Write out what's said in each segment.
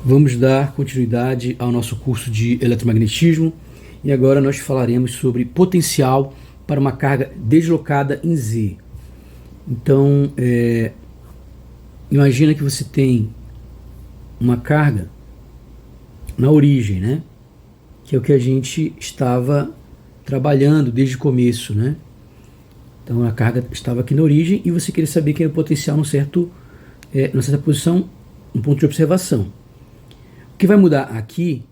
Vamos dar continuidade ao nosso curso de eletromagnetismo e agora nós falaremos sobre potencial para uma carga deslocada em Z. Então, imagina que você tem uma carga na origem, né? Que é o que a gente estava trabalhando desde o começo, né? Então a carga estava aqui na origem e você queria saber quem é o potencial numa certa posição, um ponto de observação. O que vai mudar aqui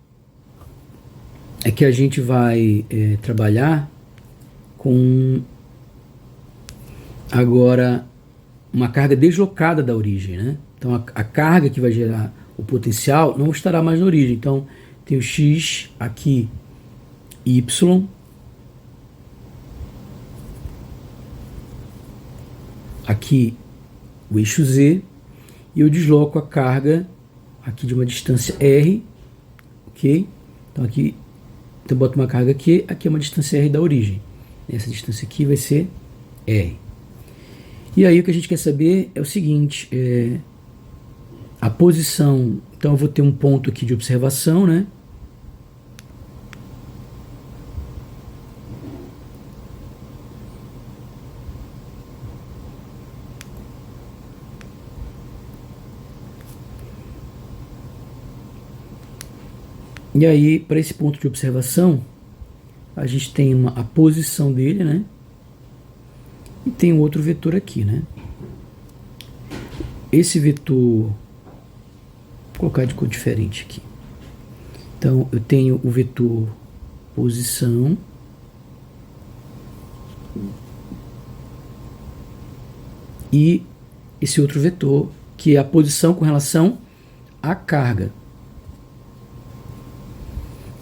é que a gente vai trabalhar com agora uma carga deslocada da origem, né? Então a carga que vai gerar o potencial não estará mais na origem. Então tem o X aqui, Y, aqui o eixo Z, e eu desloco a carga aqui de uma distância R, ok? Então aqui eu boto uma carga aqui é uma distância R da origem. Essa distância aqui vai ser R. E aí o que a gente quer saber é o seguinte, a posição. Então eu vou ter um ponto aqui de observação, né? E aí, para esse ponto de observação, a gente tem a posição dele, né? E tem um outro vetor aqui, né? Esse vetor, vou colocar de cor diferente aqui. Então, eu tenho o vetor posição e esse outro vetor, que é a posição com relação à carga.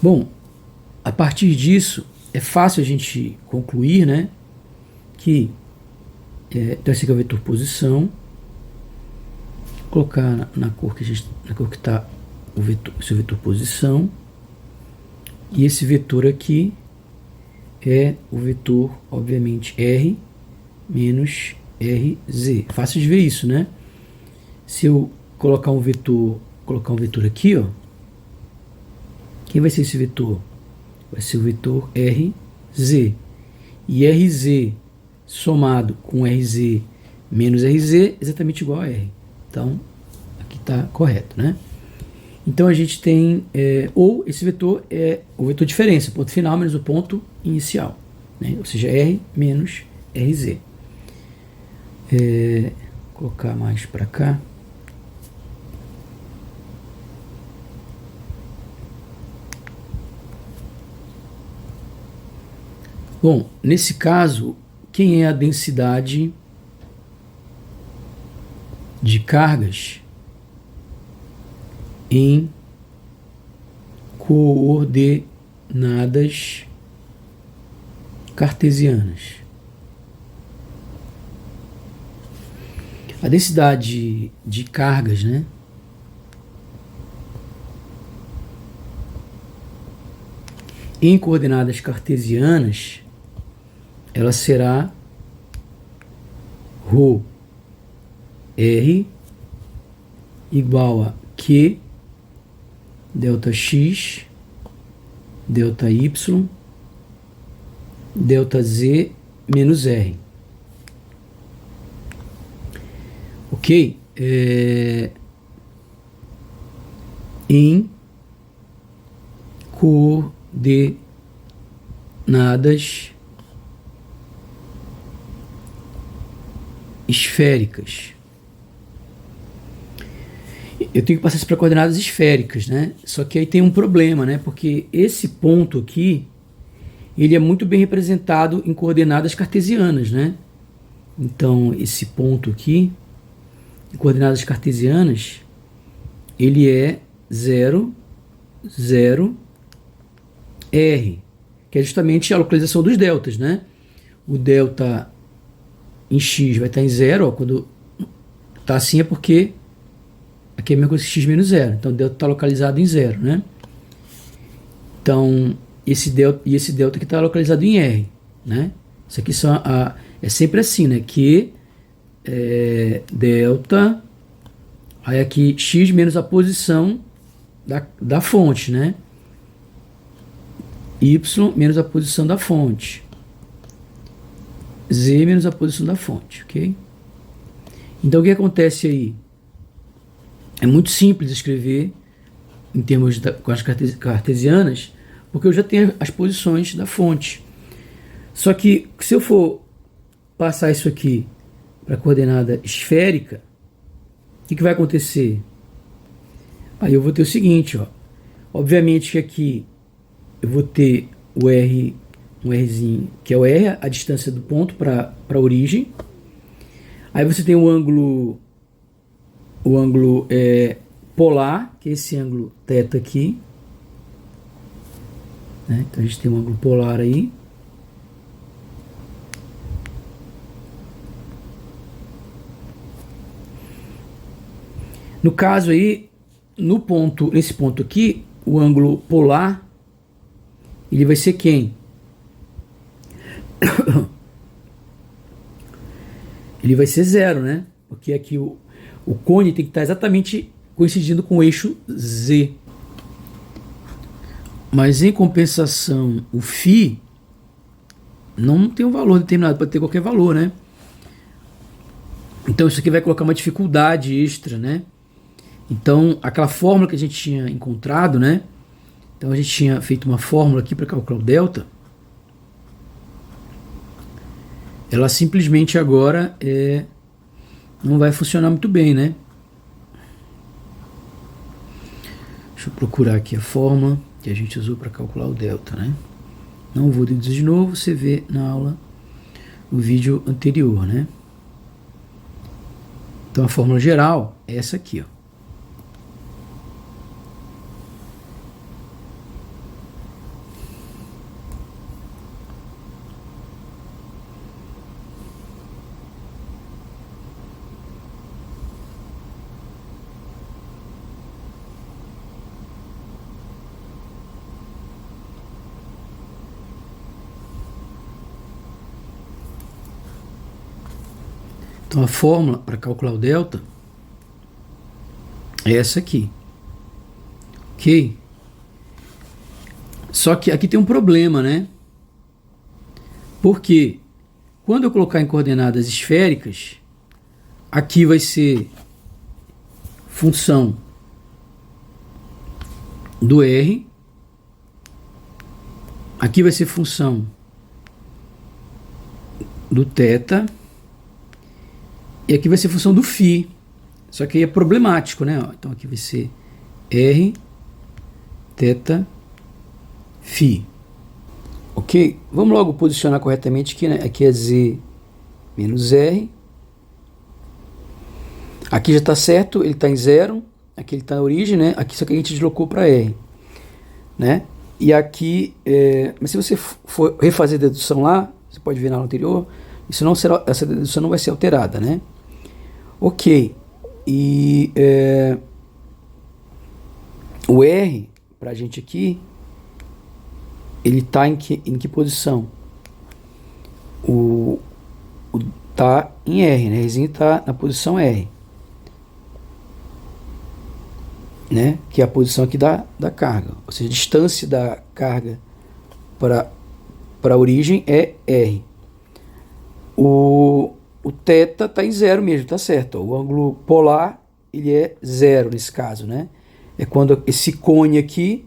Bom, a partir disso, é fácil a gente concluir, né, que então esse aqui é o vetor posição. Vou colocar na cor que está o vetor, esse é o vetor posição, e esse vetor aqui é o vetor, obviamente, R menos RZ. Fácil de ver isso, né? Se eu colocar um vetor aqui, ó, quem vai ser esse vetor? Vai ser o vetor RZ. E RZ somado com RZ menos RZ é exatamente igual a R. Então, aqui está correto, né? Então a gente tem, ou esse vetor é o vetor diferença, ponto final menos o ponto inicial, né? Ou seja, R menos RZ. Vou colocar mais para cá. Bom, nesse caso, quem é a densidade de cargas em coordenadas cartesianas? A densidade de cargas, né, em coordenadas cartesianas, ela será ρ R igual a Q delta X delta Y delta Z menos R. Ok? Em coordenadas esféricas. Eu tenho que passar isso para coordenadas esféricas, né? Só que aí tem um problema, né? Porque esse ponto aqui, ele é muito bem representado em coordenadas cartesianas, né? Então, esse ponto aqui, em coordenadas cartesianas, ele é 0, 0, R, que é justamente a localização dos deltas, né? O delta em X vai estar em 0, ó, quando está assim é porque aqui é a mesma coisa que X menos 0, então o delta está localizado em 0, né? Então, esse delta aqui está localizado em R, né? Isso aqui é sempre assim, né? Que delta, aí aqui X menos a posição da fonte, né? Y menos a posição da fonte. Z menos a posição da fonte, ok? Então o que acontece aí? É muito simples escrever em termos com as cartesianas, porque eu já tenho as posições da fonte. Só que se eu for passar isso aqui para a coordenada esférica, o que vai acontecer? Aí eu vou ter o seguinte, ó. Obviamente que aqui eu vou ter o R, um Rzinho, que é o R, a distância do ponto para a origem. Aí você tem o ângulo polar, que é esse ângulo θ aqui. Né? Então a gente tem um ângulo polar aí. No caso aí, nesse ponto aqui, o ângulo polar, ele vai ser quem? Ele vai ser 0, né? Porque aqui o cone tem que estar exatamente coincidindo com o eixo Z. Mas em compensação, o φ não tem um valor determinado, pode ter qualquer valor, né? Então isso aqui vai colocar uma dificuldade extra, né? Então aquela fórmula que a gente tinha encontrado, né? Então a gente tinha feito uma fórmula aqui para calcular o delta. Ela simplesmente agora não vai funcionar muito bem, né? Deixa eu procurar aqui a fórmula que a gente usou para calcular o delta, né? Não vou deduzir de novo, você vê na aula, no vídeo anterior, né? Então a fórmula geral é essa aqui, ó. Então a fórmula para calcular o delta é essa aqui. Ok? Só que aqui tem um problema, né? Porque quando eu colocar em coordenadas esféricas, aqui vai ser função do R, aqui vai ser função do θ, e aqui vai ser função do φ. Só que aí é problemático, né? Então aqui vai ser R, θ, φ. Ok? Vamos logo posicionar corretamente aqui, né? Aqui é Z menos R. Aqui já está certo, ele está em 0. Aqui ele está na origem, né? Aqui só que a gente deslocou para R. Né? E aqui, mas se você for refazer a dedução lá, você pode ver na aula anterior, essa dedução não vai ser alterada, né? Ok. E o R, para a gente aqui, ele está em que posição? Tá em R, né? Rzinho está na posição R. Né? Que é a posição aqui da carga. Ou seja, a distância da carga para a origem é R. O θ está em 0 mesmo, tá certo. O ângulo polar, ele é 0 nesse caso, né? É quando esse cone aqui,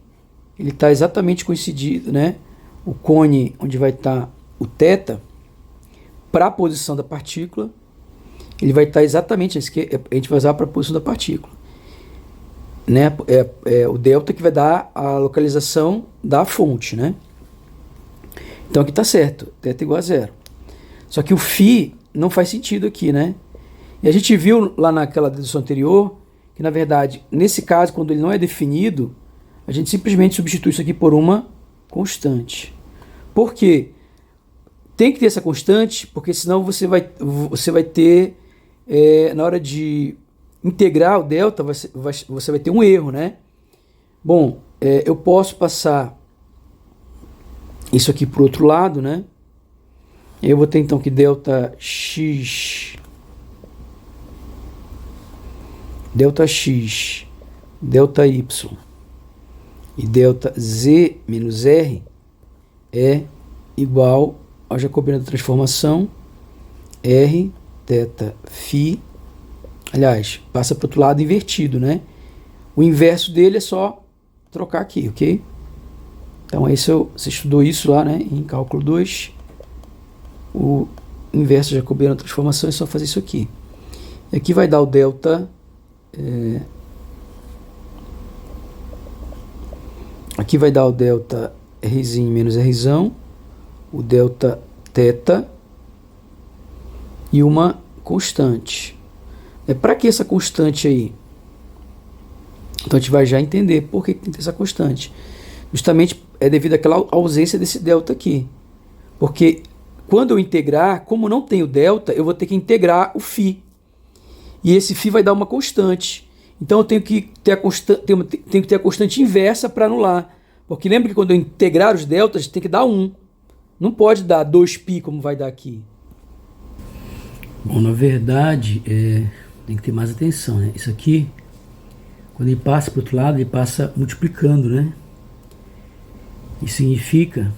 ele está exatamente coincidido, né? O cone onde vai estar o θ, para a posição da partícula, ele vai estar exatamente, a gente vai usar para a posição da partícula. Né? O delta que vai dar a localização da fonte, né? Então aqui está certo, θ igual a 0. Só que o φ não faz sentido aqui, né? E a gente viu lá naquela dedução anterior que, na verdade, nesse caso, quando ele não é definido, a gente simplesmente substitui isso aqui por uma constante. Por quê? Tem que ter essa constante, porque senão você vai ter, na hora de integrar o delta, você vai ter um erro, né? Bom, eu posso passar isso aqui para o outro lado, né? Eu vou ter então que delta x, delta y, E delta Z menos R é igual ao jacobiano da transformação R θ φ. Aliás, passa para o outro lado invertido, né? O inverso dele é só trocar aqui, ok? Então, você estudou isso lá, né? Em cálculo 2. O inverso jacobiano da transformação é só fazer isso aqui. E aqui vai dar o delta... aqui vai dar o delta R menos R, o delta θ e uma constante. Para que essa constante aí? Então a gente vai já entender por que tem essa constante. Justamente é devido àquela ausência desse delta aqui. Porque quando eu integrar, como não tem o delta, eu vou ter que integrar o φ. E esse φ vai dar uma constante. Então eu tenho que ter a constante inversa para anular. Porque lembra que quando eu integrar os deltas, tem que dar 1. Não pode dar 2π como vai dar aqui. Bom, na verdade, tem que ter mais atenção, né? Isso aqui, quando ele passa para o outro lado, ele passa multiplicando, né? Isso significa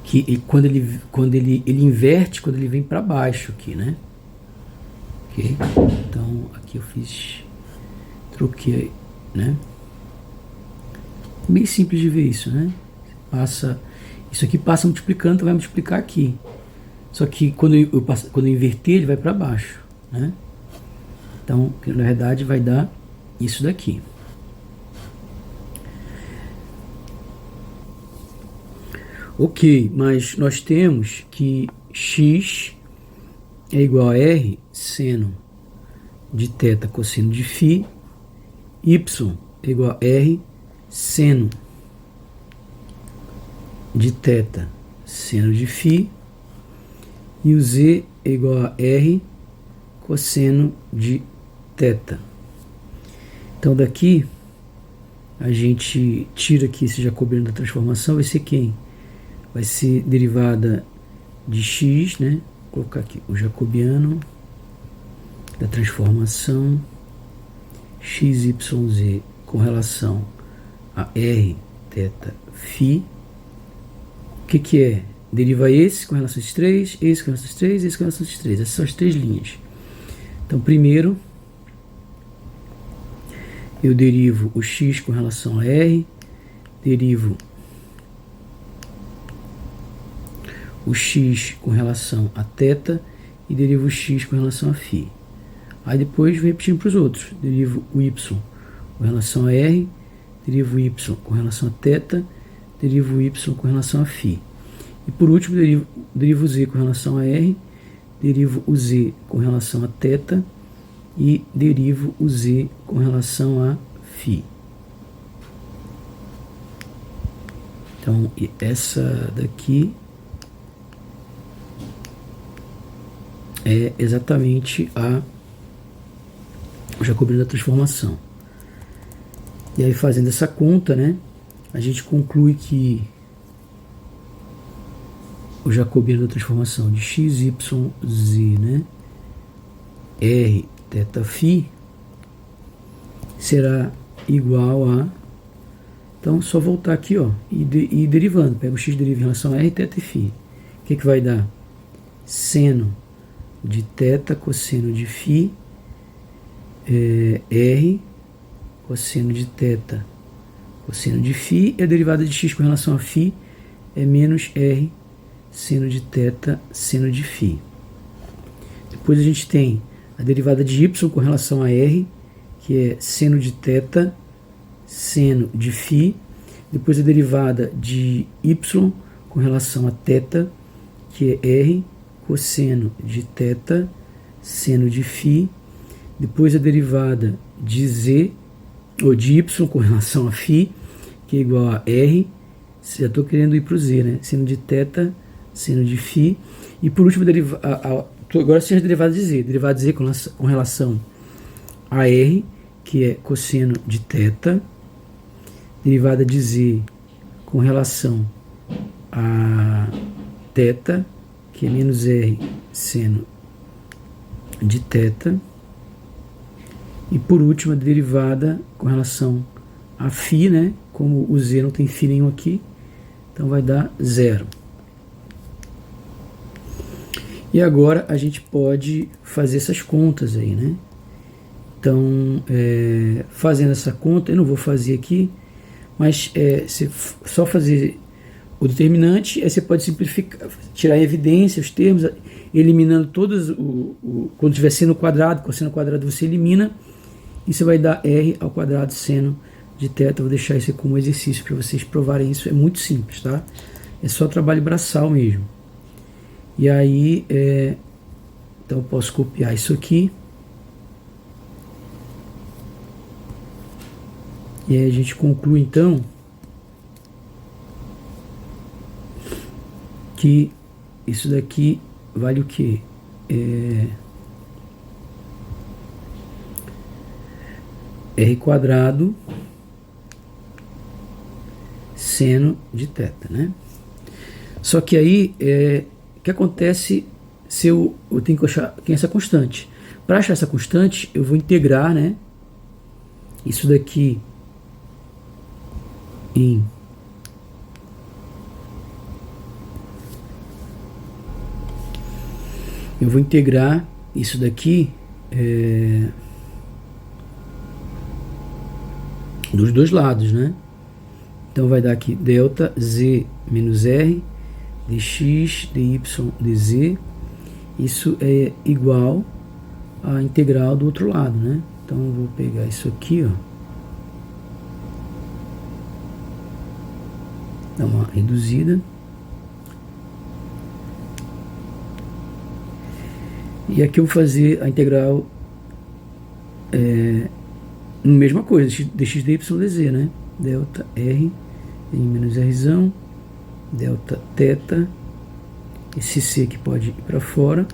que quando ele inverte, quando ele vem para baixo aqui, né? Ok? Então, aqui eu troquei, né? Bem simples de ver isso, né? Isso aqui passa multiplicando, então vai multiplicar aqui. Só que quando eu inverter, ele vai para baixo, né? Então, na verdade, vai dar isso daqui. Ok, mas nós temos que x é igual a r seno de θ cosseno de φ, y é igual a r seno de θ seno de φ, e o z é igual a r cosseno de θ. Então daqui a gente tira aqui esse jacobiano da transformação, vai ser quem? Vai ser derivada de x, né? Vou colocar aqui o jacobiano da transformação xyz com relação a r θ φ. O que é? Deriva esse com relação a esses três, esse com relação a esses três, esse com relação a esses três. Essas são as três linhas. Então, primeiro, eu derivo o x com relação a r, derivo o x com relação a θ e derivo o x com relação a φ. Aí depois vem repetindo para os outros. Derivo o y com relação a r, derivo o y com relação a θ, derivo o y com relação a φ. E por último, derivo o z com relação a r, derivo o z com relação a θ e derivo o z com relação a φ. Então, essa daqui é exatamente o jacobiano da transformação. E aí, fazendo essa conta, né, a gente conclui que o jacobiano da transformação de x, y, z, né, r, θ, φ, será igual a... Então, só voltar aqui, ó, e derivando. Pega o x, deriva em relação a r, θ e φ. O que vai dar? Seno de θ cosseno de φ, r cosseno de θ cosseno de φ, e a derivada de x com relação a φ é menos r seno de θ seno de φ. Depois a gente tem a derivada de y com relação a r, que é seno de θ seno de φ. Depois a derivada de y com relação a θ, que é r cosseno de θ seno de φ. Depois a derivada de z, ou de y com relação a φ, que é igual a r, já estou querendo ir para o z, né? Seno de θ seno de φ. E por último, agora seja a derivada de z. Derivada de z com relação a r, que é cosseno de θ. Derivada de z com relação a θ, que é menos r seno de θ. E por último, a derivada com relação a φ, né? Como o z não tem φ nenhum aqui, então vai dar 0. E agora a gente pode fazer essas contas aí, né? Então, fazendo essa conta, eu não vou fazer aqui, mas se só fazer o determinante, aí você pode simplificar, tirar a evidência, os termos, eliminando todos, quando tiver seno quadrado, cosseno quadrado você elimina, e você vai dar r ao quadrado seno de θ. Vou deixar isso aqui como exercício para vocês provarem isso, é muito simples, tá? É só trabalho braçal mesmo. E aí, então eu posso copiar isso aqui. E aí a gente conclui então que isso daqui vale o quê? R quadrado seno de θ, né? Só que aí, o que acontece se eu tenho que achar essa constante? Para achar essa constante, eu vou integrar, né? Isso daqui eu vou integrar isso daqui dos dois lados, né? Então vai dar aqui delta z menos r dx dy dz. Isso é igual à integral do outro lado, né? Então eu vou pegar isso aqui, ó. Dá uma reduzida. E aqui eu vou fazer a integral mesma coisa, dx dy dz, né? Delta r em menos r, delta θ, esse c que pode ir para fora.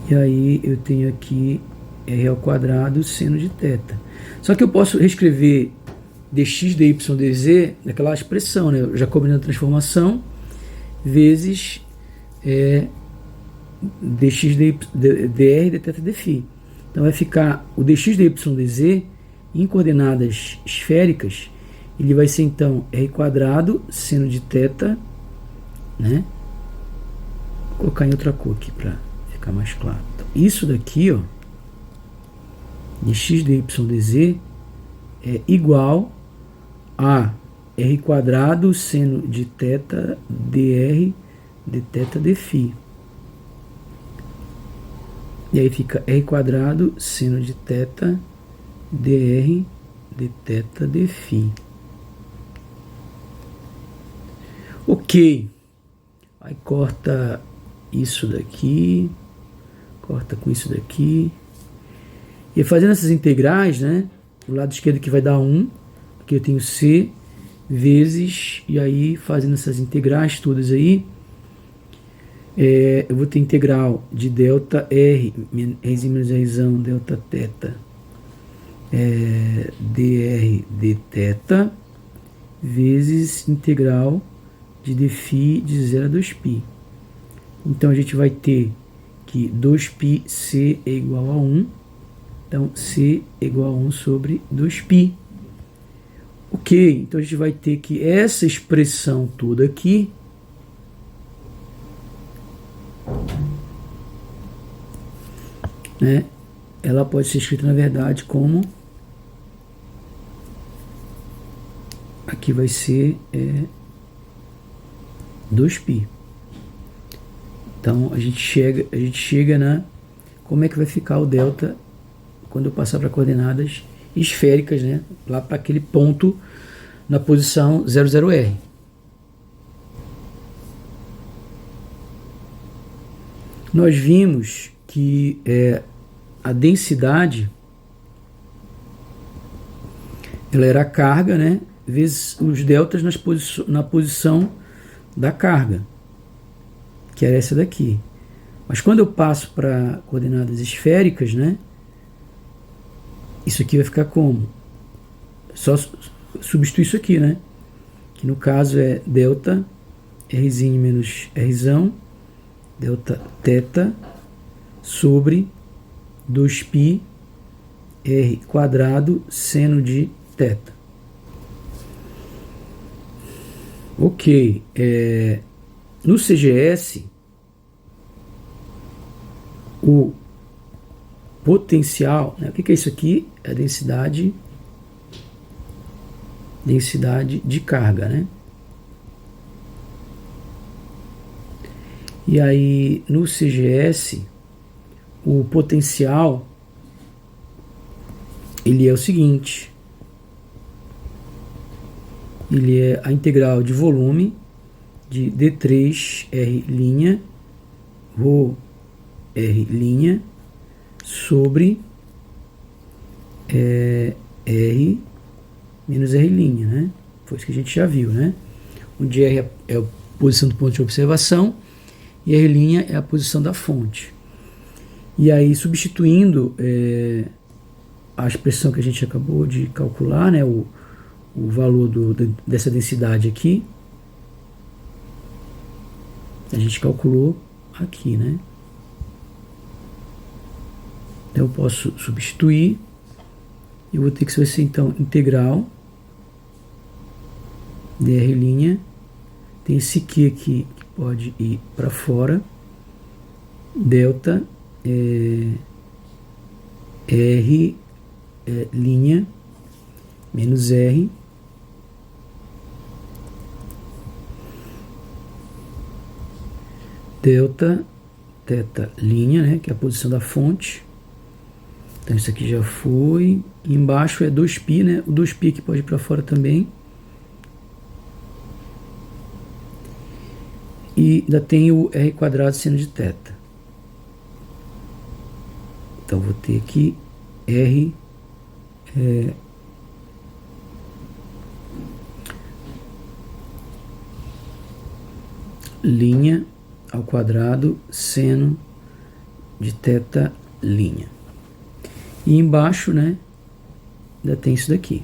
E aí eu tenho aqui r ao quadrado seno de θ. Só que eu posso reescrever dx dy dz naquela expressão, né? Jacobina da transformação vezes dx dr dθ dφ. Então vai ficar o dx dy dz em coordenadas esféricas, ele vai ser então r quadrado seno de θ, né? Vou colocar em outra cor aqui para ficar mais claro. Então, isso daqui, ó, dx dy dz é igual a r quadrado seno de θ dr dθ dφ. E aí fica r quadrado seno de θ dr dθ dφ. Ok. Aí corta isso daqui, corta com isso daqui. E fazendo essas integrais, né? O lado esquerdo que vai dar 1. Aqui eu tenho c vezes, e aí fazendo essas integrais todas aí, eu vou ter integral de delta r menos r, delta θ dr dθ vezes integral de dφ de 0 a 2π. Então a gente vai ter que 2π c é igual a 1. Então c é igual a 1 sobre 2π. Ok, então a gente vai ter que essa expressão toda aqui né, ela pode ser escrita na verdade como aqui vai ser 2π. Então a gente chega na como é que vai ficar o delta quando eu passar para coordenadas esféricas, né, lá para aquele ponto na posição 00R. Nós vimos que a densidade ela era a carga, né, vezes os deltas na posição da carga, que era essa daqui. Mas quando eu passo para coordenadas esféricas, né, isso aqui vai ficar como? Só substituir isso aqui, né? Que no caso é delta r menos r, delta θ sobre 2π R quadrado seno de θ. Ok, no CGS, o potencial, né, o que é isso aqui? É a densidade de carga, né? E aí, no CGS, o potencial, ele é o seguinte, ele é a integral de volume de D3R' ρ R' sobre R menos R', né? Foi isso que a gente já viu, né? Onde R é a posição do ponto de observação e R' é a posição da fonte. E aí, substituindo a expressão que a gente acabou de calcular, né? O valor dessa densidade aqui, a gente calculou aqui, né? Então eu posso substituir, eu vou ter que ser então integral dr', tem esse Q aqui que pode ir para fora, delta R linha menos R delta θ linha, né, que é a posição da fonte. Então isso aqui já foi. Embaixo é 2π, né? O 2π que pode ir para fora também. E ainda tem o R quadrado seno de θ. Então vou ter aqui R linha ao quadrado seno de θ linha. E embaixo, né, ainda tem isso daqui,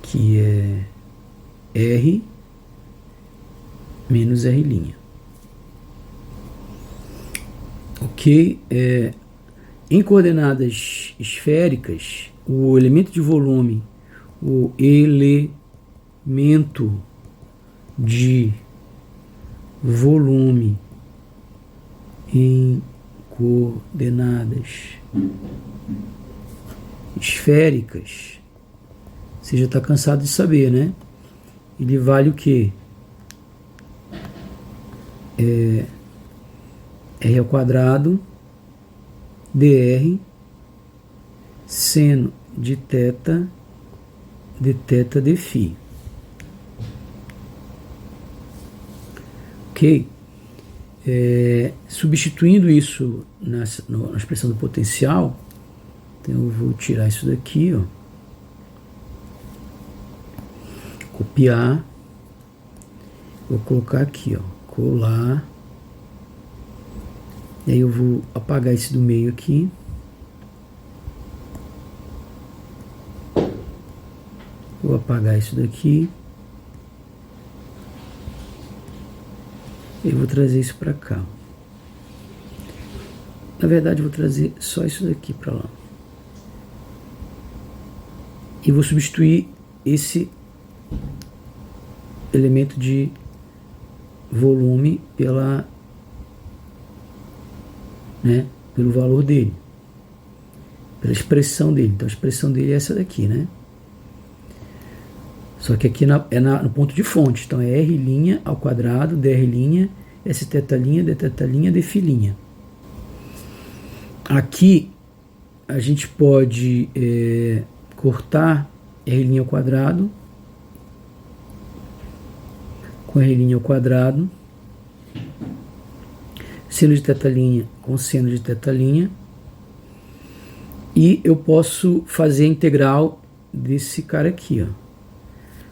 que é R menos R'. Ok? Em coordenadas esféricas, o elemento de volume, o elemento de volume em coordenadas esféricas, você já está cansado de saber, né? Ele vale o quê? R ao quadrado dr seno de θ de θ de φ. Ok? Substituindo isso na expressão do potencial, então eu vou tirar isso daqui, ó, copiar, vou colocar aqui, ó, colar, e aí eu vou apagar esse do meio aqui, vou apagar isso daqui, eu vou trazer isso para cá. Na verdade, eu vou trazer só isso daqui para lá. E vou substituir esse elemento de volume pelo valor dele, pela expressão dele. Então a expressão dele é essa daqui, né? Só que aqui no ponto de fonte. Então é R' ao quadrado, dr', sθ', dθ', dφ'. Aqui a gente pode cortar R' ao quadrado com R' ao quadrado, seno de θ' com seno de θ', e eu posso fazer a integral desse cara aqui, ó.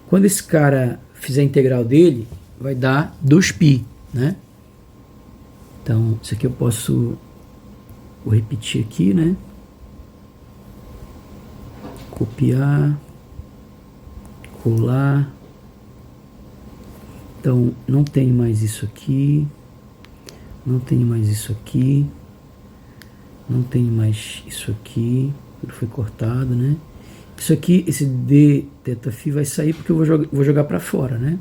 Quando esse cara fizer a integral dele, vai dar 2π, né? Então, isso aqui eu posso, vou repetir aqui, né? Copiar, colar. Então, não tem mais isso aqui, não tem mais isso aqui, não tem mais isso aqui, ele foi cortado, né? Isso aqui, esse d θ vai sair porque eu vou jogar para fora, né?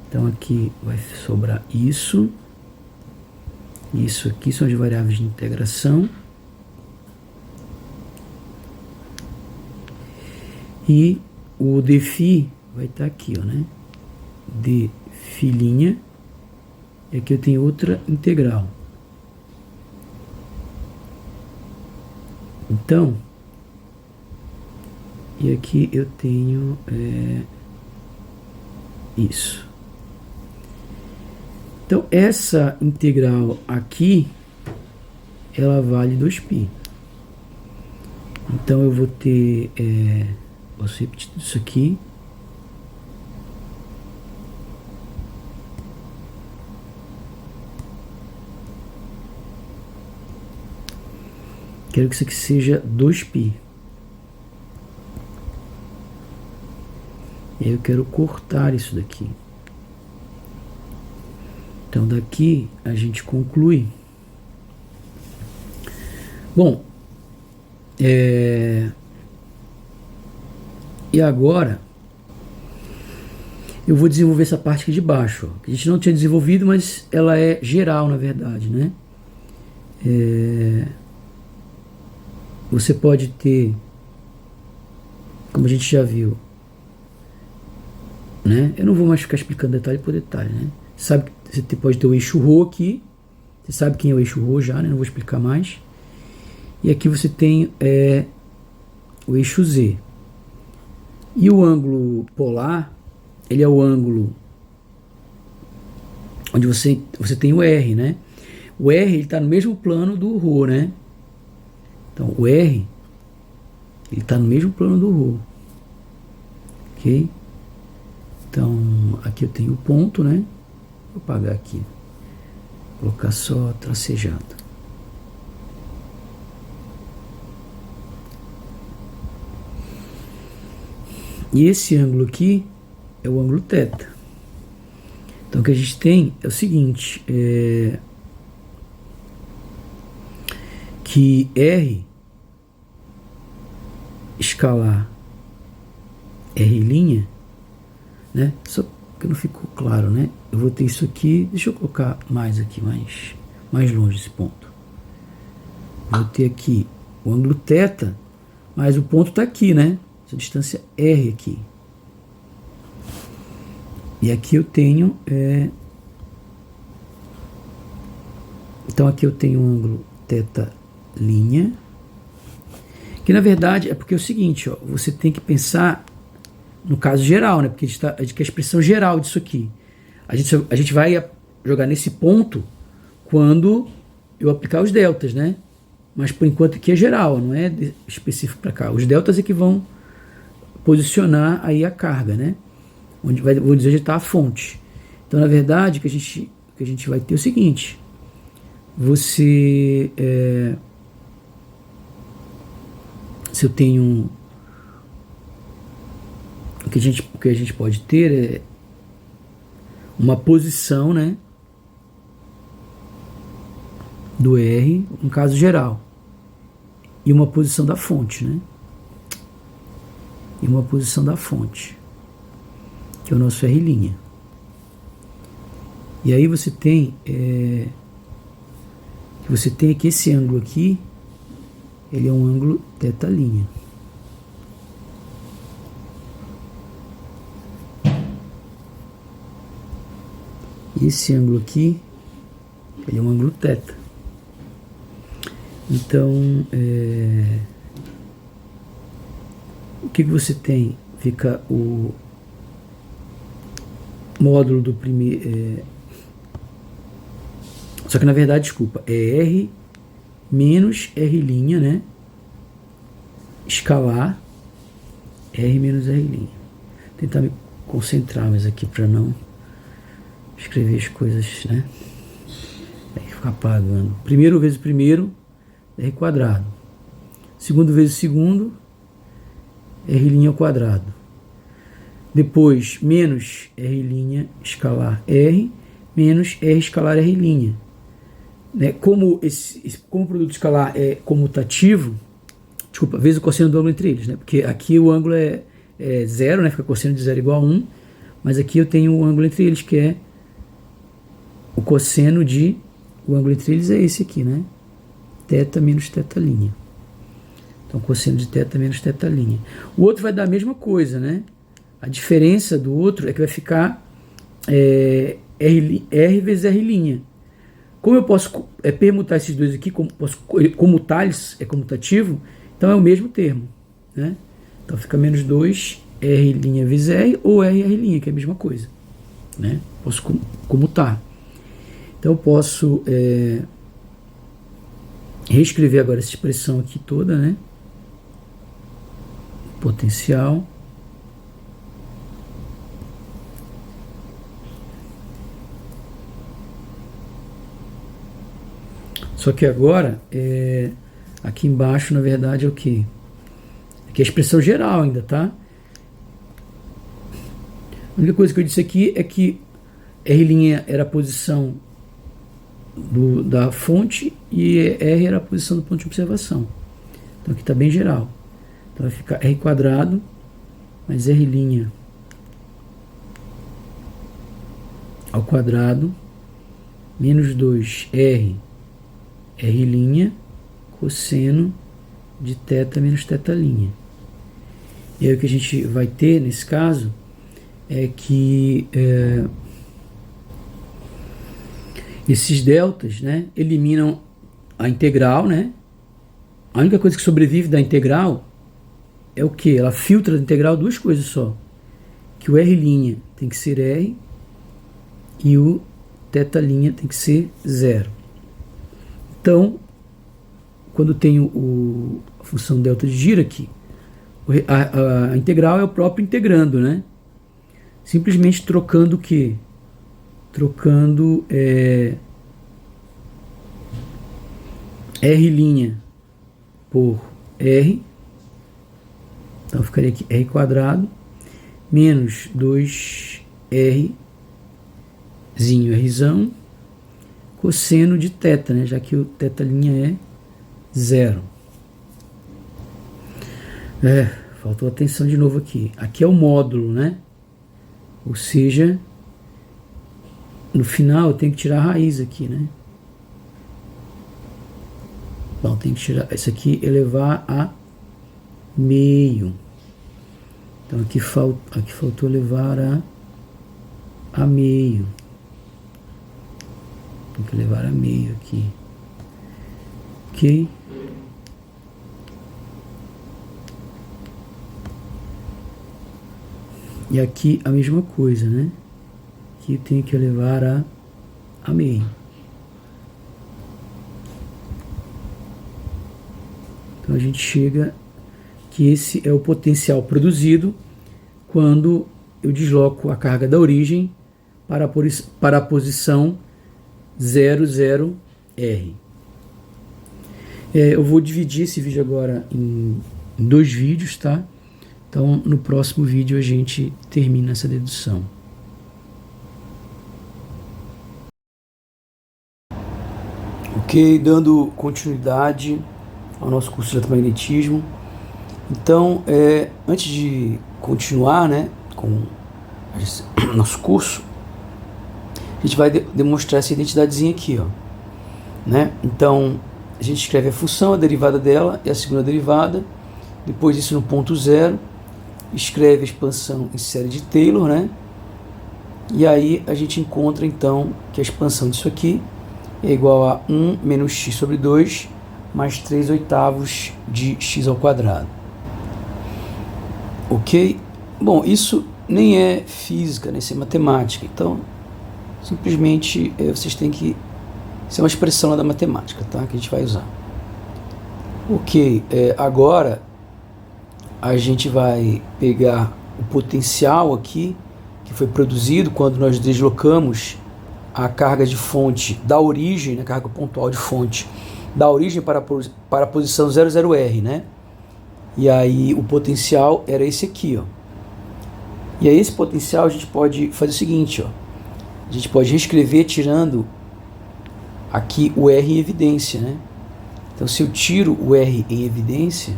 Então aqui vai sobrar isso. Isso aqui são as variáveis de integração. E o dφ vai estar aqui, ó, né? dφ'. E aqui eu tenho outra integral. Então, e aqui eu tenho isso. Então, essa integral aqui, ela vale 2π. Então, eu vou ter, vou repetir isso aqui. Quero que isso aqui seja 2π. E aí eu quero cortar isso daqui. Então daqui a gente conclui. Bom, e agora eu vou desenvolver essa parte aqui de baixo, ó, que a gente não tinha desenvolvido, mas ela é geral na verdade, né? Você pode ter, como a gente já viu, né? Eu não vou mais ficar explicando detalhe por detalhe, né? Sabe que você pode ter o eixo ρ aqui. Você sabe quem é o eixo ρ já, né? Não vou explicar mais. E aqui você tem o eixo z. E o ângulo polar, ele é o ângulo onde você tem o R, né? O R está no mesmo plano do ρ, né? Então o R ele está no mesmo plano do ρ. Ok? Então aqui eu tenho o ponto, né? Vou apagar aqui, colocar só tracejado. E esse ângulo aqui é o ângulo θ. Então o que a gente tem é o seguinte, que R escalar R', né? Só que não ficou claro, né? Eu vou ter isso aqui, deixa eu colocar mais aqui, mais longe esse ponto. Vou ter aqui o ângulo θ, mas o ponto está aqui, né? Essa distância R aqui. E aqui eu tenho, então aqui eu tenho um ângulo θ', que na verdade é porque é o seguinte, ó, você tem que pensar no caso geral, né? Porque a gente quer a expressão geral disso aqui. A gente vai jogar nesse ponto quando eu aplicar os deltas, né? Mas por enquanto aqui é geral, não é específico para cá. Os deltas é que vão posicionar aí a carga, né? Vou dizer onde está a fonte. Então, na verdade, o que a gente vai ter é o seguinte: se eu tenho o que a gente pode ter é uma posição, né, do R, um caso geral, e uma posição da fonte, né? E uma posição da fonte, que é o nosso R'. E aí você tem aqui esse ângulo aqui, ele é um ângulo θ'. E esse ângulo aqui, ele é um ângulo θ. Então, o que você tem? Fica o módulo do primeiro... só que na verdade, desculpa, é R menos R', né? Escalar R menos R'. Tentar me concentrar mais aqui para não escrever as coisas, né? Tem que ficar apagando. Primeiro vezes primeiro, R quadrado. Segundo vezes segundo, R' ao quadrado. Depois, menos R' escalar R, menos R escalar R'. Né? Como o produto escalar é comutativo, desculpa, vezes o cosseno do ângulo entre eles, né? Porque aqui o ângulo é 0, né? Fica cosseno de 0 igual a 1, mas aqui eu tenho o ângulo entre eles, que é o cosseno de... O ângulo entre eles é esse aqui, né? Θ menos θ'. Então, cosseno de θ menos θ'. O outro vai dar a mesma coisa, né? A diferença do outro é que vai ficar R vezes R'. Como eu posso permutar esses dois aqui, posso comutar-eles, é comutativo, então é o mesmo termo, né? Então fica menos 2 R' vezes R ou RR', que é a mesma coisa, né? Posso comutar. Então eu posso reescrever agora essa expressão aqui toda, né? Potencial só que agora aqui embaixo na verdade é o que? Aqui é a expressão geral ainda, tá? A única coisa que eu disse aqui é que R' era a posição da fonte e R era a posição do ponto de observação. Então aqui está bem geral. Então vai ficar R quadrado mais R' ao quadrado menos 2R R' cosseno de θ menos θ'. E aí o que a gente vai ter nesse caso é que esses deltas, né, eliminam a integral, né? A única coisa que sobrevive da integral é o que? Ela filtra da integral duas coisas só. Que o R' tem que ser R e o θ' tem que ser 0. Então, quando eu tenho a função delta de Dirac, a integral é o próprio integrando, né? Simplesmente trocando o quê? Trocando R' por R. Então ficaria aqui R quadrado menos 2R Rzão cosseno de θ, né? Já que o θ' é 0. Faltou atenção de novo aqui. Aqui é o módulo, né? Ou seja, no final eu tenho que tirar a raiz aqui, né? Bom, tem que tirar isso aqui, elevar a meio. Então aqui faltou elevar a meio. Tem que levar a meio aqui. Ok? E aqui a mesma coisa, né? Aqui eu tenho que levar a meio. Então a gente chega que esse é o potencial produzido quando eu desloco a carga da origem para a posição 00R. Eu vou dividir esse vídeo agora em 2 vídeos, tá? Então no próximo vídeo a gente termina essa dedução. Ok, dando continuidade ao nosso curso de eletromagnetismo. Então, antes de continuar, né, com nosso curso, a gente vai demonstrar essa identidadezinha aqui, ó, né? Então, a gente escreve a função, a derivada dela e a segunda derivada. Depois disso, no ponto 0, escreve a expansão em série de Taylor, né? E aí a gente encontra, então, que a expansão disso aqui é igual a 1 menos x sobre 2 mais 3/8 de x ao quadrado. Ok? Bom, isso nem é física, nem é matemática. Então, simplesmente vocês têm que... Isso é uma expressão lá da matemática, tá? Que a gente vai usar. Ok, agora a gente vai pegar o potencial aqui que foi produzido quando nós deslocamos a carga de fonte da origem, a carga pontual de fonte, da origem para a posição 00R, né? E aí o potencial era esse aqui, ó. E aí esse potencial a gente pode fazer o seguinte, ó. A gente pode reescrever tirando aqui o R em evidência, né? Então se eu tiro o R em evidência,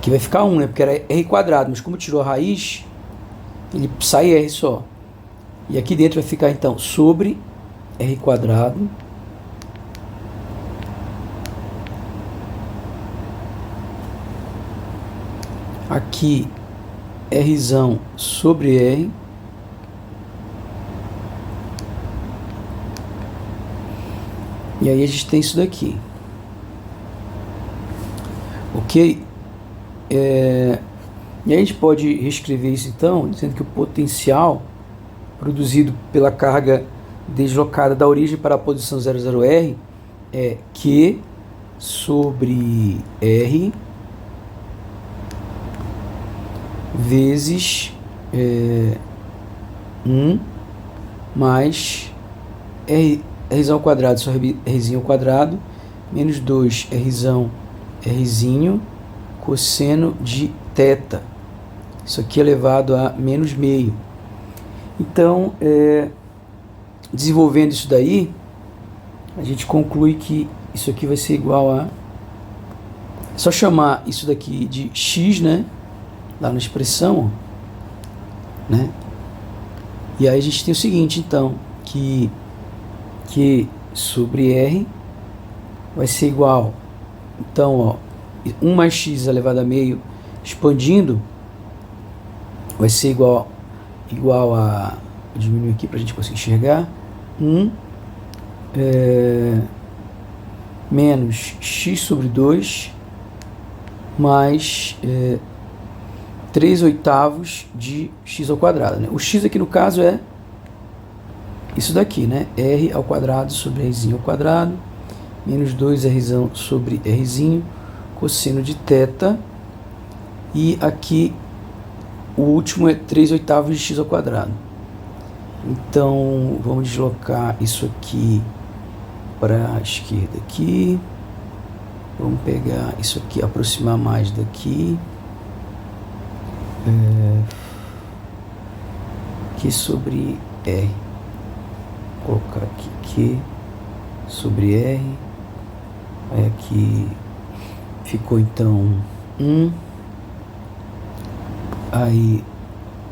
Aqui vai ficar 1, né? Porque era R quadrado, mas como tirou a raiz, ele sai R só. E aqui dentro vai ficar então sobre R quadrado aqui Rzão sobre R e aí a gente tem isso daqui, ok? E aí a gente pode reescrever isso então dizendo que o potencial produzido pela carga deslocada da origem para a posição 00R é Q sobre R vezes 1 mais Rzinho ao quadrado sobre Rzinho ao quadrado menos 2 Rzinho cosseno de θ. Isso aqui é elevado a menos meio. Então, desenvolvendo isso daí, a gente conclui que isso aqui vai ser igual a... É só chamar isso daqui de x, né? Lá na expressão, né? E aí a gente tem o seguinte, então, que sobre R vai ser igual, então, ó, 1 mais x elevado a meio, expandindo, vai ser igual a, vou diminuir aqui para a gente conseguir enxergar, 1 menos x sobre 2 mais 3/8 de x ao quadrado, né? O x aqui no caso é isso daqui, né? R ao quadrado sobre Rzinho ao quadrado menos 2Rzão sobre Rzinho cosseno de θ, e aqui o último é 3/8 de x ao quadrado. Então vamos deslocar isso aqui para a esquerda aqui, vamos pegar isso aqui, aproximar mais daqui, Q sobre R, vou colocar aqui Q sobre R, aí aqui ficou então 1, aí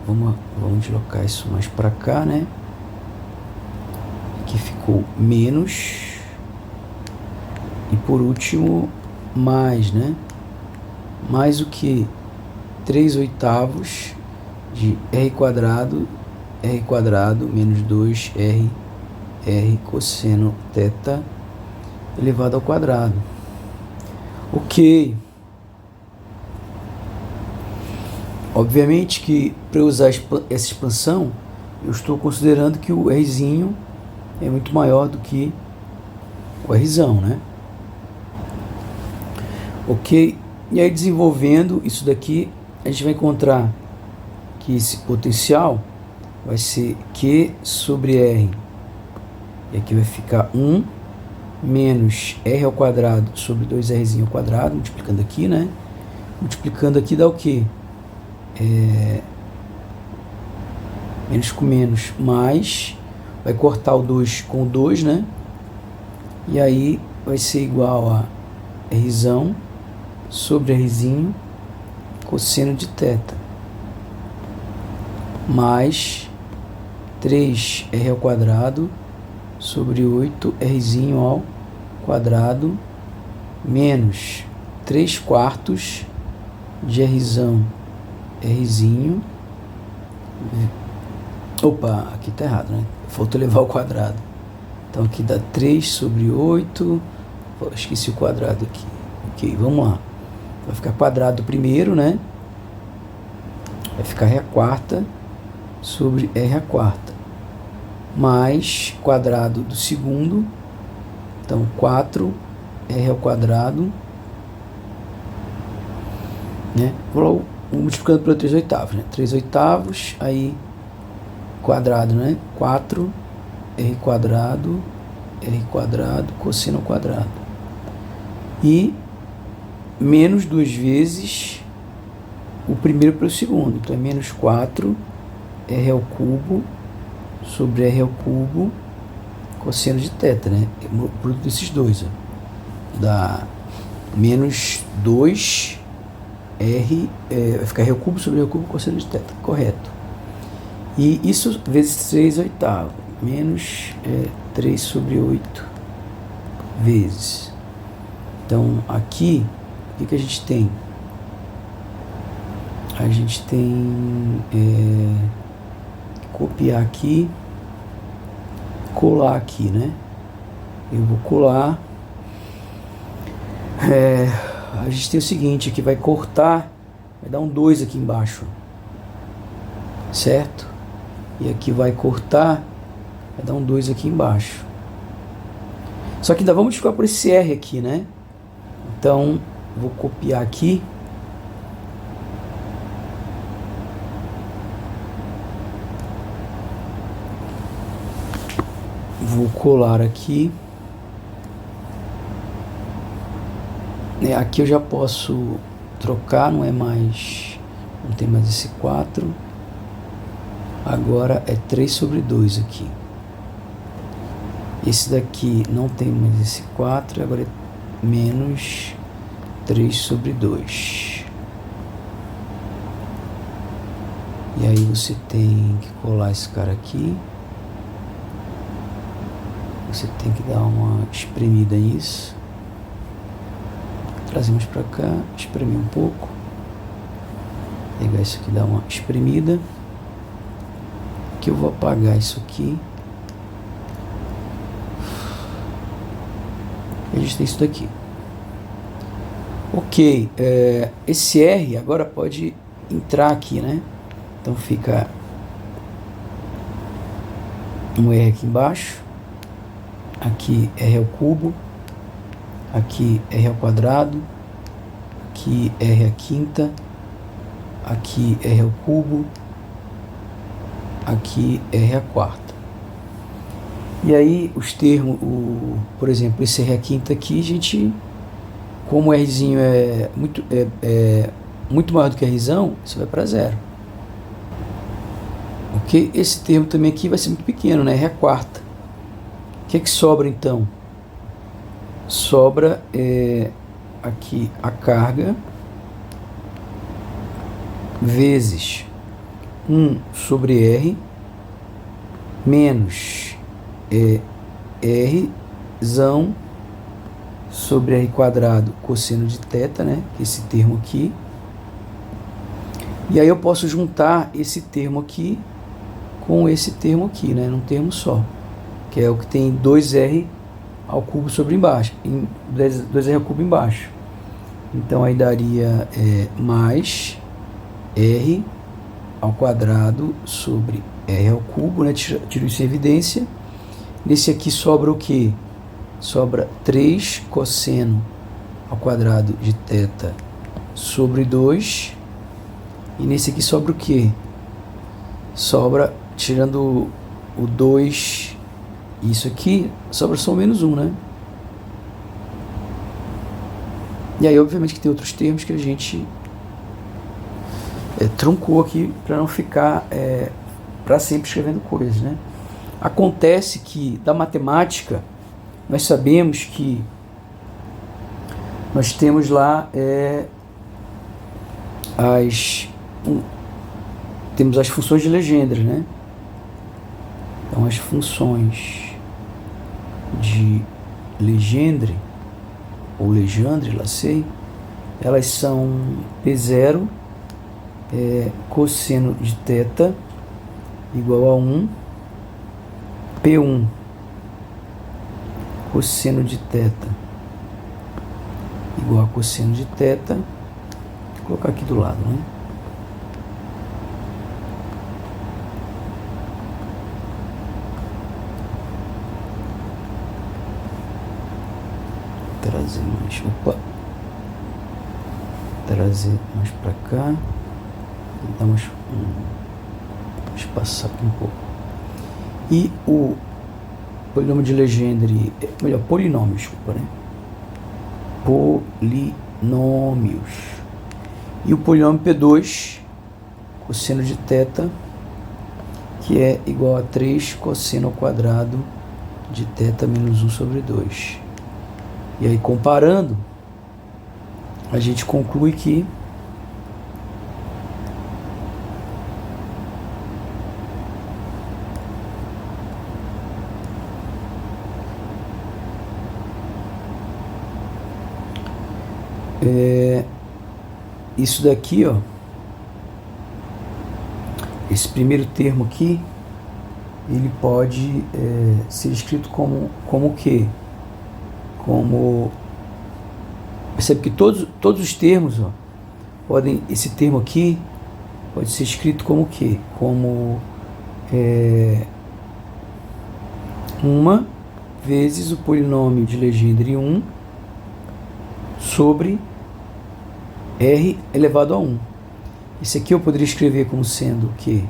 vamos deslocar isso mais para cá, né? Aqui ficou menos, e por último mais, né? Mais o que? 3/8 de R quadrado menos 2R cosseno θ elevado ao quadrado. Ok. Obviamente que para usar essa expansão, eu estou considerando que o Rzinho é muito maior do que o Rzão, né? Ok. E aí, desenvolvendo isso daqui, a gente vai encontrar que esse potencial vai ser Q sobre R. E aqui vai ficar 1 menos R ao quadrado sobre 2Rzinho ao quadrado, multiplicando aqui, né? Multiplicando aqui dá o quê? Menos com menos, mais, vai cortar o 2 com o 2, né? E aí vai ser igual a Rzão sobre Rzinho cosseno de θ, mais 3R ao quadrado sobre 8Rzinho ao quadrado menos 3/4 de Rzão Rzinho. Opa, aqui tá errado, né? Faltou levar ao quadrado. Então aqui dá 3 sobre 8. Esqueci o quadrado aqui. Ok, vamos lá. Vai ficar quadrado primeiro, né? Vai ficar R² sobre R². Mais quadrado do segundo. Então 4R², né? Vou multiplicando pelo 3/8, né? 3/8, aí quadrado, né? 4R², cosseno ao quadrado. E menos 2 vezes o primeiro pelo segundo. Então é menos 4R³ sobre R³ cosseno de θ, né? O produto desses dois, ó, dá menos 2 vai ficar R ao cubo sobre R ao cubo cosseno de θ, correto. E isso vezes 3 oitavos, menos 3 sobre 8 vezes. Então, aqui, o que a gente tem? A gente tem copiar aqui, colar aqui, né? Eu vou colar. A gente tem o seguinte, aqui vai cortar, vai dar um 2 aqui embaixo, certo? E aqui vai cortar, vai dar um 2 aqui embaixo. Só que ainda vamos multiplicar por esse R aqui, né? Então, vou copiar aqui. Vou colar aqui. Aqui eu já posso trocar, não tem mais esse 4. Agora é 3 sobre 2 aqui. Esse daqui não tem mais esse 4, agora é menos 3 sobre 2. E aí você tem que colar esse cara aqui. Você tem que dar uma espremida nisso. Trazemos para cá, espremer um pouco. Pegar isso aqui, dar uma espremida. Aqui eu vou apagar isso aqui. A gente tem isso daqui. Ok, esse R agora pode entrar aqui, né? Então fica um R aqui embaixo. Aqui R ao cubo. Aqui R ao quadrado. Aqui R à quinta. Aqui R ao cubo. Aqui R à quarta. E aí os termos, por exemplo, esse R à quinta aqui, a gente, como o Rzinho é muito maior do que Rzão, isso vai para zero. Ok? Esse termo também aqui vai ser muito pequeno, né? R à quarta. O que é que sobra então? Sobra aqui a carga vezes 1 sobre R menos Rzão sobre R quadrado cosseno de θ, né? Esse termo aqui. E aí eu posso juntar esse termo aqui com esse termo aqui, né? Num termo só, que é o que tem 2R ao cubo sobre embaixo, 2R ao cubo embaixo. Então aí daria mais R ao quadrado sobre R ao cubo, né? Tiro isso em evidência. Nesse aqui sobra o que? Sobra 3 cosseno ao quadrado de θ sobre 2. E nesse aqui sobra o que? Sobra, tirando o 2, isso aqui, sobra só menos 1, né? E aí, obviamente, que tem outros termos que a gente truncou aqui para não ficar para sempre escrevendo coisas, né? Acontece que, da matemática, nós sabemos que nós temos lá temos as funções de Legendre, né? Então, as funções de Legendre, ou Legendre, lá sei, elas são P0 cosseno de θ igual a 1, P1 cosseno de θ igual a cosseno de θ. Vou colocar aqui do lado, né? Trazer mais para cá, dar mais espaçar aqui um pouco. E o polinômio de Legendre, melhor, polinômio, desculpa, né? Polinômios. E o polinômio P2 cosseno de θ, que é igual a 3 cosseno ao quadrado de θ menos 1 sobre 2. E aí, comparando, a gente conclui que Isso daqui, ó, esse primeiro termo aqui, ele pode ser escrito como o quê? Percebe que todos os termos, ó, esse termo aqui pode ser escrito como o quê? Como uma vezes o polinômio de Legendre 1 sobre R elevado a 1. Esse aqui eu poderia escrever como sendo o quê?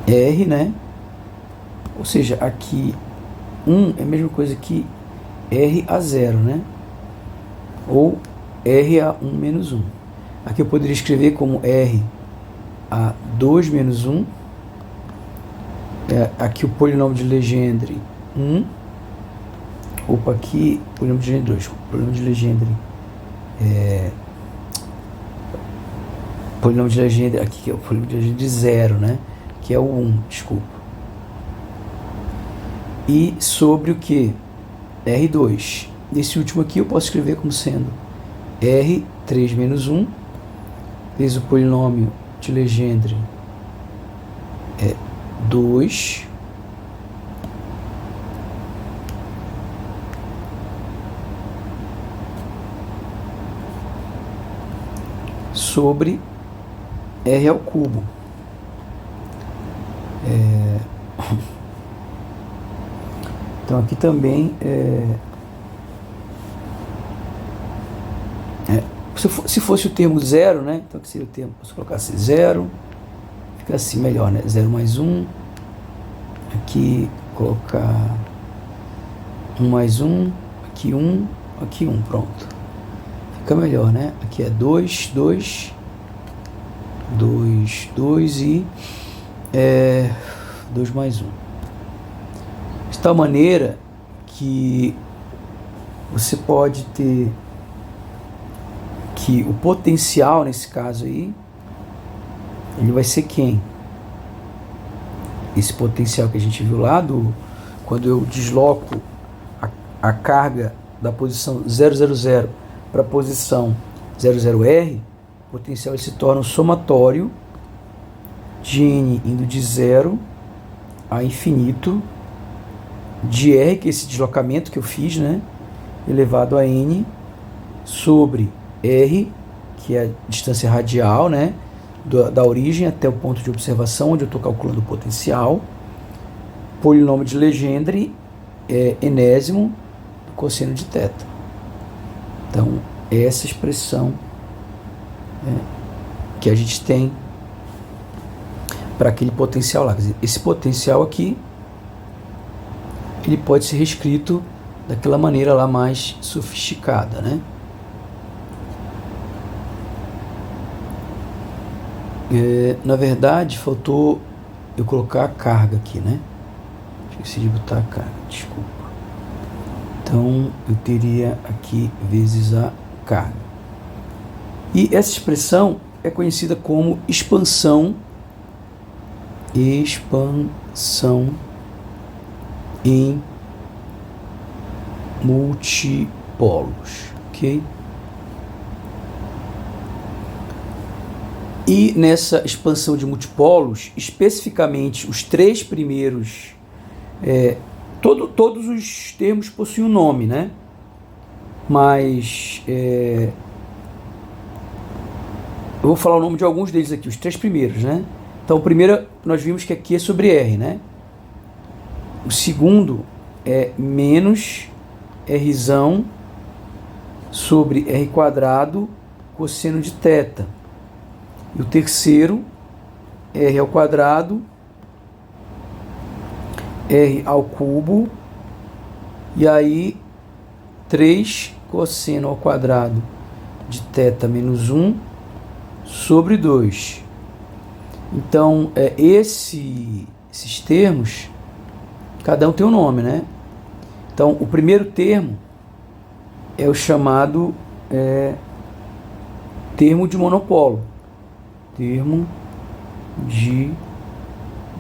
R, né? Ou seja, aqui 1 é a mesma coisa que R a 0, né? Ou R a 1 menos 1. Aqui eu poderia escrever como R a 2 menos 1. Aqui o polinômio de Legendre 1. Opa, aqui polinômio de Legendre 2. Polinômio de Legendre polinômio de Legendre, aqui é o polinômio de Legendre 0, né? Que é o 1, desculpa. E sobre o que? R2. Esse último aqui eu posso escrever como sendo R3 menos 1 vezes o polinômio de Legendre 2 sobre R ao cubo. Então aqui também se fosse o termo 0, né? Então aqui seria o termo, posso colocar assim 0, fica assim melhor, né? 0 mais 1, aqui colocar 1 mais 1, aqui 1, aqui 1, pronto. Fica melhor, né? Aqui é 2, 2, 2, 2 e 2 mais 1. De tal maneira que você pode ter que o potencial, nesse caso aí, ele vai ser quem? Esse potencial que a gente viu lá, quando eu desloco a carga da posição 000 para a posição 00R, o potencial ele se torna um somatório de N indo de 0 a infinito de R, que é esse deslocamento que eu fiz, né, elevado a N, sobre R, que é a distância radial, né, da origem até o ponto de observação, onde eu estou calculando o potencial, polinômio de Legendre enésimo do cosseno de θ. Então, essa expressão que a gente tem para aquele potencial lá. Quer dizer, esse potencial aqui, ele pode ser reescrito daquela maneira lá mais sofisticada, né? Na verdade, faltou eu colocar a carga aqui, né? Esqueci de botar a carga, desculpa. Então, eu teria aqui vezes a carga. E essa expressão é conhecida como expansão em multipolos, ok? E nessa expansão de multipolos, especificamente os três primeiros, todos os termos possuem um nome, né? Mas eu vou falar o nome de alguns deles aqui, os três primeiros, né? Então, o primeiro nós vimos que aqui é sobre R, né? O segundo é menos Rzão sobre R quadrado cosseno de θ. E o terceiro, R ao quadrado, R ao cubo, e aí 3 cosseno ao quadrado de θ menos 1 sobre 2. Então, esses termos, cada um tem um nome, né? Então, o primeiro termo é o chamado termo de monopolo. Termo de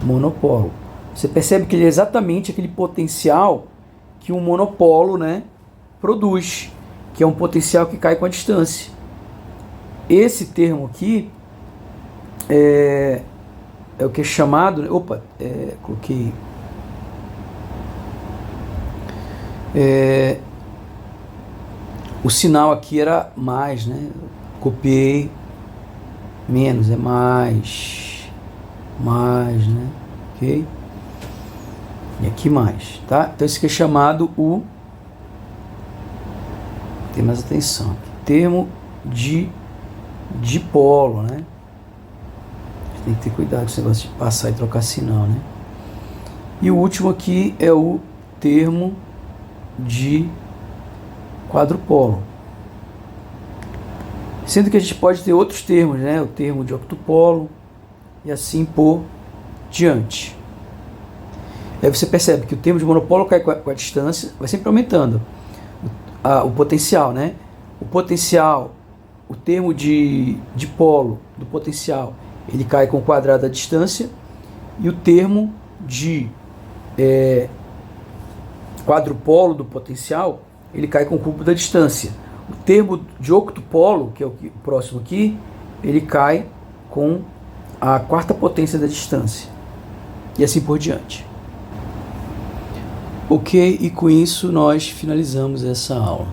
monopolo. Você percebe que ele é exatamente aquele potencial que um monopolo, né, produz, que é um potencial que cai com a distância. Esse termo aqui é o que é chamado... coloquei... o sinal aqui era mais, né? Copiei menos, é mais, né? Ok? E aqui mais, tá? Então esse aqui é chamado tem mais atenção, termo de dipolo, né? Tem que ter cuidado com esse negócio de passar e trocar sinal, né? E o último aqui é o termo de quadrupolo. Sendo que a gente pode ter outros termos, né? O termo de octupolo e assim por diante. Aí você percebe que o termo de monopolo cai com a distância, vai sempre aumentando o potencial, né? O potencial, o termo de polo do potencial, ele cai com o quadrado da distância, e o termo de quadrupolo do potencial, ele cai com o cubo da distância. O termo de octupolo, que é o próximo aqui, ele cai com a quarta potência da distância. E assim por diante. Ok, e com isso nós finalizamos essa aula.